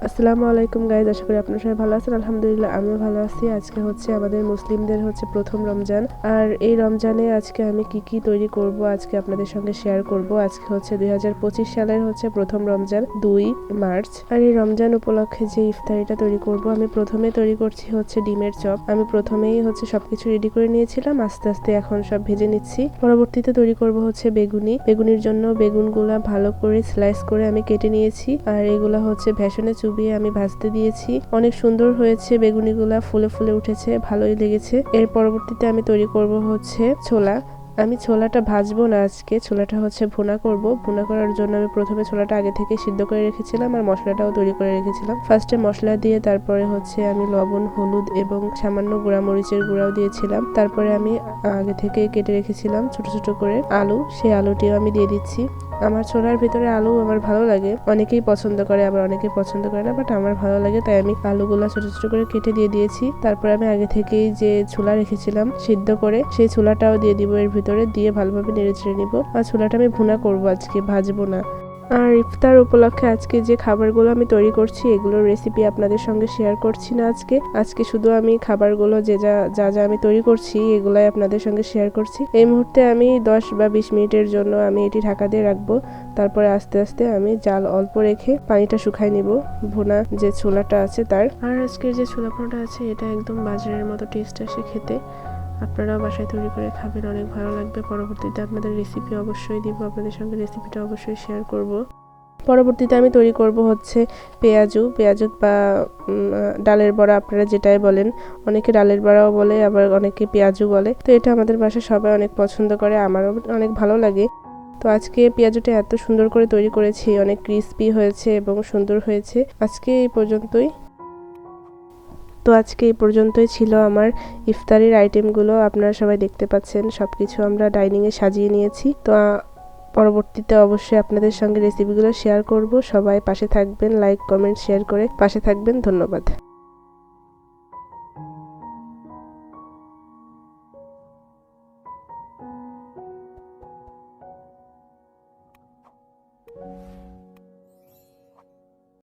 আসসালামু আলাইকুম গাইজ, আশা করি আপনারা সবাই ভালো আছেন। আলহামদুলিল্লাহ আমিও ভালো আছি। আজকে হচ্ছে আমাদের মুসলিমদের প্রথম রমজান। আর এই রমজানে আজকে আমি কি কি তৈরি করব আজকে আপনাদের সঙ্গে শেয়ার করব। আজকে হচ্ছে 2025 সালের প্রথম রমজান, 2 মার্চ। আর এই রমজান উপলক্ষে যে ইফতারিটা তৈরি করব, আমি প্রথমে তৈরি করছি ডিমের চপ। আমি প্রথমেই সবকিছু রেডি করে নিয়েছিলাম, আস্তে আস্তে এখন সব ভেজে নিচ্ছি। পরবর্তীতে তৈরি করব বেগুনির জন্য বেগুনগুলা ভালো করে স্লাইস করে আমি কেটে নিয়েছি। আর এগুলা ভেষনে চুবিয়ে আমি ভাজতে দিয়েছি। অনেক সুন্দর হয়েছে, বেগুনিগুলা ফুলে ফুলে উঠেছে, ভালোই লেগেছে। এর পরবর্তীতে আমি তৈরি করব ছোলা। আমি ছোলাটা ভাজবো না, আজকে ছোলাটা ভুনা করব। ভুনা করার জন্য আমি প্রথমে ছোলাটা আগে থেকে সিদ্ধ করে রেখেছিলাম আর মশলাটাও তৈরি করে রেখেছিলাম। ফার্স্টে মশলা দিয়ে তারপরে আমি লবণ, হলুদ এবং সামান্য গুঁড়া মরিচের গুঁড়াও দিয়েছিলাম। তারপরে আমি আগে থেকে কেটে রেখেছিলাম ছোট ছোট করে আলু, সেই আলুটিও আমি দিয়ে দিচ্ছি। আমার ছোলার ভিতরে আলু আমার ভালো লাগে, অনেকেই পছন্দ করে আবার অনেকেই পছন্দ করে না, বাট আমার ভালো লাগে, তাই আমি আলুগুলা ছোট ছোট করে কেটে দিয়ে দিয়েছি। তারপরে আমি আগে থেকেই যে ছোলা রেখেছিলাম সিদ্ধ করে, সেই ছোলাটাও দিয়ে দিব এর ভিতরে, দিয়ে ভালোভাবে নেড়ে চেড়ে নিব। আর ছোলাটা আমি ভুনা করব, আজকে ভাজবো না। আর ইফতার উপলক্ষে আজকে যে খাবারগুলো আমি তৈরি করছি, এগুলোর রেসিপি আপনাদের সঙ্গে শেয়ার করছি না। আজকে শুধু আমি খাবারগুলো যা যা আমি তৈরি করছি এগুলাই আপনাদের সঙ্গে শেয়ার করছি। এই মুহূর্তে আমি 10 বা 20 মিনিটের জন্য আমি এটি ঢাকা দিয়ে রাখবো। তারপরে আস্তে আস্তে আমি জাল অল্প রেখে পানিটা শুকাই নিব, ভুনা যে ছোলাটা আছে তার। আর আজকের যে ছোলা ভুনাটা আছে এটা একদম বাজারের মতো টেস্ট আসে খেতে। আপনারাও বাসায় তৈরি করে খাবেন, অনেক ভালো লাগবে। পরবর্তীতে আপনাদের রেসিপি অবশ্যই দিব, আপনাদের সঙ্গে রেসিপিটা অবশ্যই শেয়ার করব। পরবর্তীতে আমি তৈরি করব পেঁয়াজু বা ডালের বড়া, আপনারা যেটাই বলেন। অনেকে ডালের বড়াও বলে, আবার অনেকে পেঁয়াজু বলে। তো এটা আমাদের বাসায় সবাই অনেক পছন্দ করে, আমারও অনেক ভালো লাগে। তো আজকে পেঁয়াজুটা এত সুন্দর করে তৈরি করেছি, অনেক ক্রিস্পি হয়েছে এবং সুন্দর হয়েছে। আজকে এই পর্যন্তই ছিল আমার ইফতারির আইটেমগুলো। আপনারা সবাই দেখতে পাচ্ছেন সবকিছু আমরা ডাইনিংয়ে সাজিয়ে নিয়েছি। তো পরবর্তীতে অবশ্যই আপনাদের সঙ্গে রেসিপিগুলো শেয়ার করব। সবাই পাশে থাকবেন, লাইক কমেন্ট শেয়ার করে পাশে থাকবেন। ধন্যবাদ।